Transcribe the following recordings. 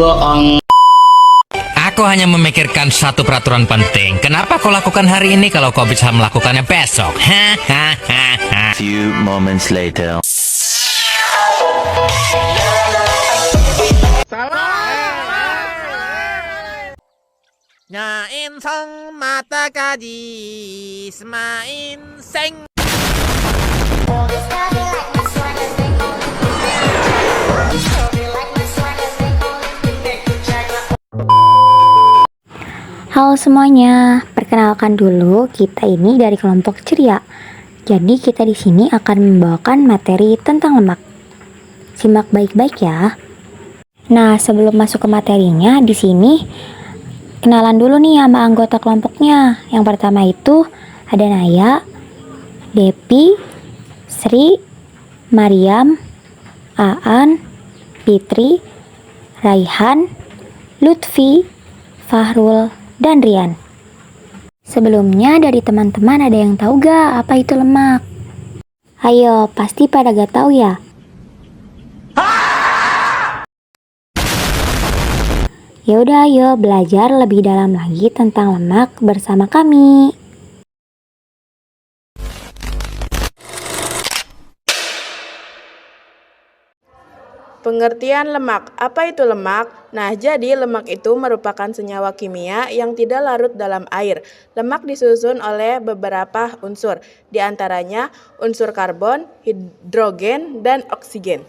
Aku hanya memikirkan satu peraturan penting. Kenapa kau lakukan hari ini kalau kau bisa melakukannya besok? Hahaha. Few moments later. Nyain song mata kaji semain seng. Halo semuanya, perkenalkan dulu kita ini dari kelompok ceria. Jadi kita di sini akan membawakan materi tentang lemak. Simak baik-baik ya. Nah, sebelum masuk ke materinya, di sini kenalan dulu nih sama anggota kelompoknya. Yang pertama itu ada Naya, Depi, Sri, Mariam, Aan, Fitri, Raihan, Lutfi, Fahrul, dan Rian. Sebelumnya dari teman-teman ada yang tahu gak apa itu lemak? Ayo, pasti pada gak tahu ya? Yaudah ayo belajar lebih dalam lagi tentang lemak bersama kami. Pengertian lemak. Apa itu lemak? Nah, jadi lemak itu merupakan senyawa kimia yang tidak larut dalam air. Lemak disusun oleh beberapa unsur, di antaranya unsur karbon, hidrogen, dan oksigen.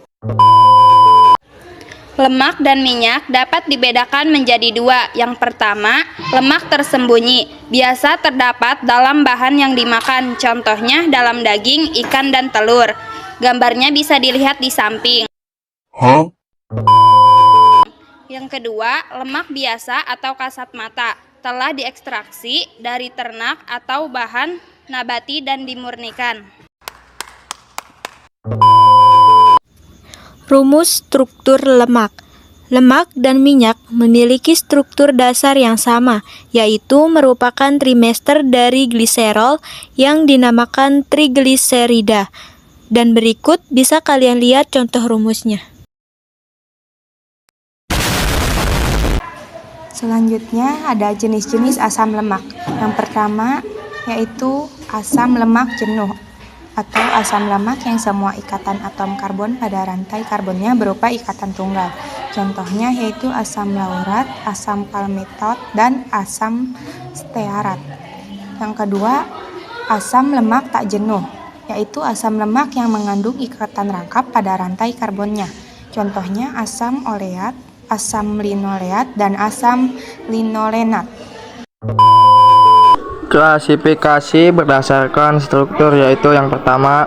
Lemak dan minyak dapat dibedakan menjadi dua. Yang pertama, lemak tersembunyi, biasa terdapat dalam bahan yang dimakan, contohnya dalam daging, ikan, dan telur. Gambarnya bisa dilihat di samping. Yang kedua, lemak biasa atau kasat mata, telah diekstraksi dari ternak atau bahan nabati dan dimurnikan. Rumus struktur lemak. Lemak dan minyak memiliki struktur dasar yang sama, yaitu merupakan trimester dari gliserol yang dinamakan trigliserida. Dan berikut bisa kalian lihat contoh rumusnya. Selanjutnya ada jenis-jenis asam lemak. Yang pertama yaitu asam lemak jenuh atau asam lemak yang semua ikatan atom karbon pada rantai karbonnya berupa ikatan tunggal. Contohnya yaitu asam laurat, asam palmitat, dan asam stearat. Yang kedua, asam lemak tak jenuh, yaitu asam lemak yang mengandung ikatan rangkap pada rantai karbonnya. Contohnya asam oleat, asam linoleat, dan asam linolenat. Klasifikasi berdasarkan struktur yaitu yang pertama,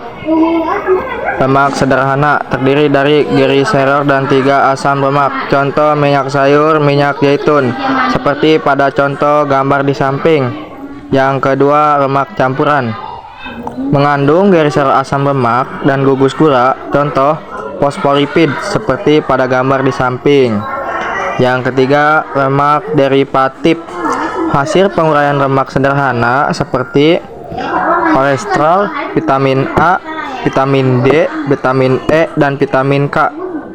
lemak sederhana terdiri dari gliserol dan 3 asam lemak. Contoh minyak sayur, minyak zaitun, seperti pada contoh gambar di samping. Yang kedua, lemak campuran mengandung gliserol asam lemak dan gugus gula, contoh fosfolipid seperti pada gambar di samping. Yang ketiga, lemak derivatif hasil penguraian lemak sederhana seperti kolesterol, vitamin A, vitamin D, vitamin E, dan vitamin K.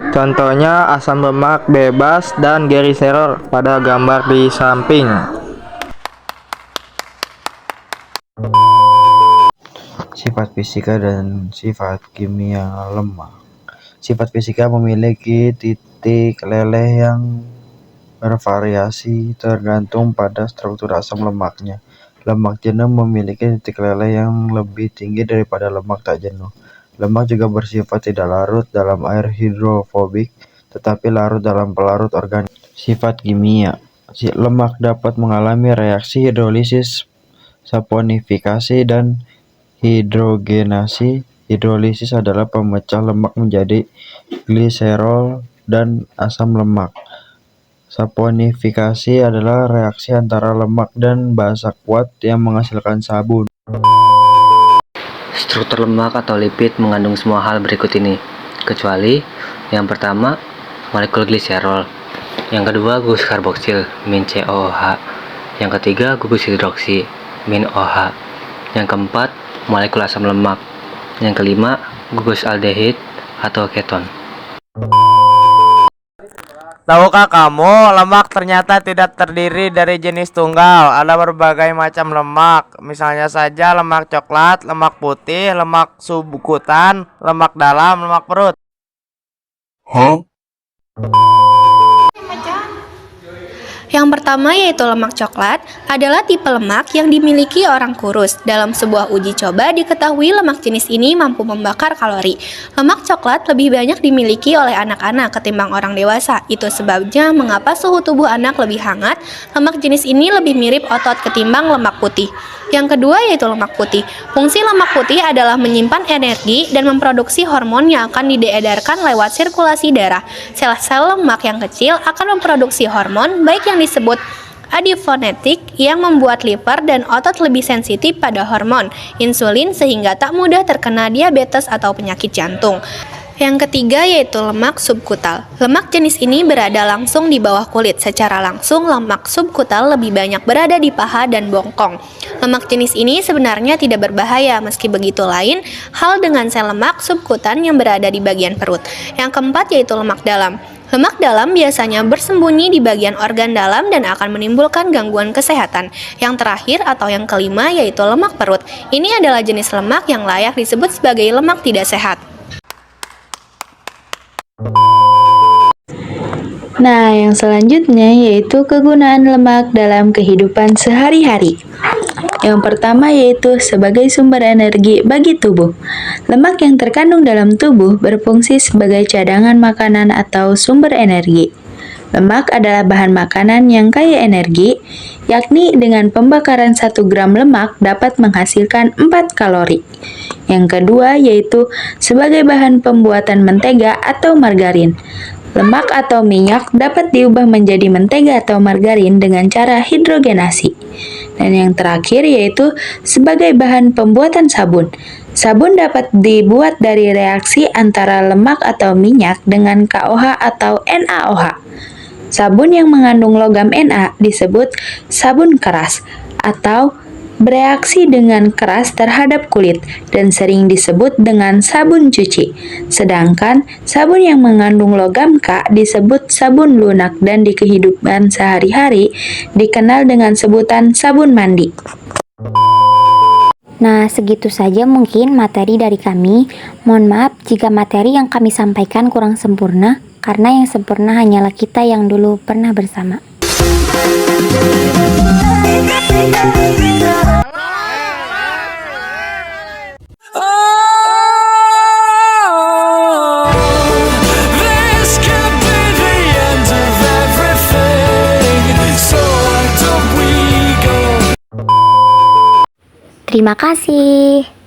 Contohnya asam lemak bebas dan gliserol pada gambar di samping. Sifat fisika dan sifat kimia lemak. Sifat fisika memiliki titik leleh yang bervariasi tergantung pada struktur asam lemaknya. Lemak jenuh memiliki titik leleh yang lebih tinggi daripada lemak tak jenuh. Lemak juga bersifat tidak larut dalam air hidrofobik, tetapi larut dalam pelarut organik. Sifat kimia. Lemak dapat mengalami reaksi hidrolisis, saponifikasi, dan hidrogenasi. Hidrolisis adalah pemecah lemak menjadi gliserol dan asam lemak. Saponifikasi adalah reaksi antara lemak dan basa kuat yang menghasilkan sabun. Struktur lemak atau lipid mengandung semua hal berikut ini, kecuali yang pertama, molekul gliserol, yang kedua gugus karboksil, min COOH, yang ketiga gugus hidroksi, min OH, yang keempat, molekul asam lemak, yang kelima, gugus aldehid atau keton. Tahukah kamu, lemak ternyata tidak terdiri dari jenis tunggal. Ada berbagai macam lemak. Misalnya saja lemak coklat, lemak putih, lemak subkutan, lemak dalam, lemak perut. Yang pertama yaitu lemak coklat adalah tipe lemak yang dimiliki orang kurus. Dalam sebuah uji coba diketahui lemak jenis ini mampu membakar kalori. Lemak coklat lebih banyak dimiliki oleh anak-anak ketimbang orang dewasa. Itu sebabnya mengapa suhu tubuh anak lebih hangat. Lemak jenis ini lebih mirip otot ketimbang lemak putih. Yang kedua yaitu lemak putih. Fungsi lemak putih adalah menyimpan energi dan memproduksi hormon yang akan diedarkan lewat sirkulasi darah. Sel-sel lemak yang kecil akan memproduksi hormon baik yang disebut adiponetik yang membuat liver dan otot lebih sensitif pada hormon insulin sehingga tak mudah terkena diabetes atau penyakit jantung. Yang ketiga yaitu lemak subkutal. Lemak jenis ini berada langsung di bawah kulit. Secara langsung, lemak subkutal lebih banyak berada di paha dan bokong. Lemak jenis ini sebenarnya tidak berbahaya, meski begitu lain hal dengan sel lemak subkutan yang berada di bagian perut. Yang keempat yaitu lemak dalam. Lemak dalam biasanya bersembunyi di bagian organ dalam dan akan menimbulkan gangguan kesehatan. Yang terakhir atau yang kelima yaitu lemak perut. Ini adalah jenis lemak yang layak disebut sebagai lemak tidak sehat. Nah, yang selanjutnya yaitu kegunaan lemak dalam kehidupan sehari-hari. Yang pertama yaitu sebagai sumber energi bagi tubuh. Lemak yang terkandung dalam tubuh berfungsi sebagai cadangan makanan atau sumber energi. Lemak adalah bahan makanan yang kaya energi, yakni dengan pembakaran 1 gram lemak dapat menghasilkan 4 kalori. Yang kedua yaitu sebagai bahan pembuatan mentega atau margarin. Lemak atau minyak dapat diubah menjadi mentega atau margarin dengan cara hidrogenasi. Dan yang terakhir yaitu sebagai bahan pembuatan sabun. Sabun dapat dibuat dari reaksi antara lemak atau minyak dengan KOH atau NaOH. Sabun yang mengandung logam Na disebut sabun keras atau bereaksi dengan keras terhadap kulit dan sering disebut dengan sabun cuci. Sedangkan sabun yang mengandung logam K disebut sabun lunak dan di kehidupan sehari-hari dikenal dengan sebutan sabun mandi. Nah, segitu saja mungkin materi dari kami. Mohon maaf jika materi yang kami sampaikan kurang sempurna, karena yang sempurna hanyalah kita yang dulu pernah bersama. Terima kasih.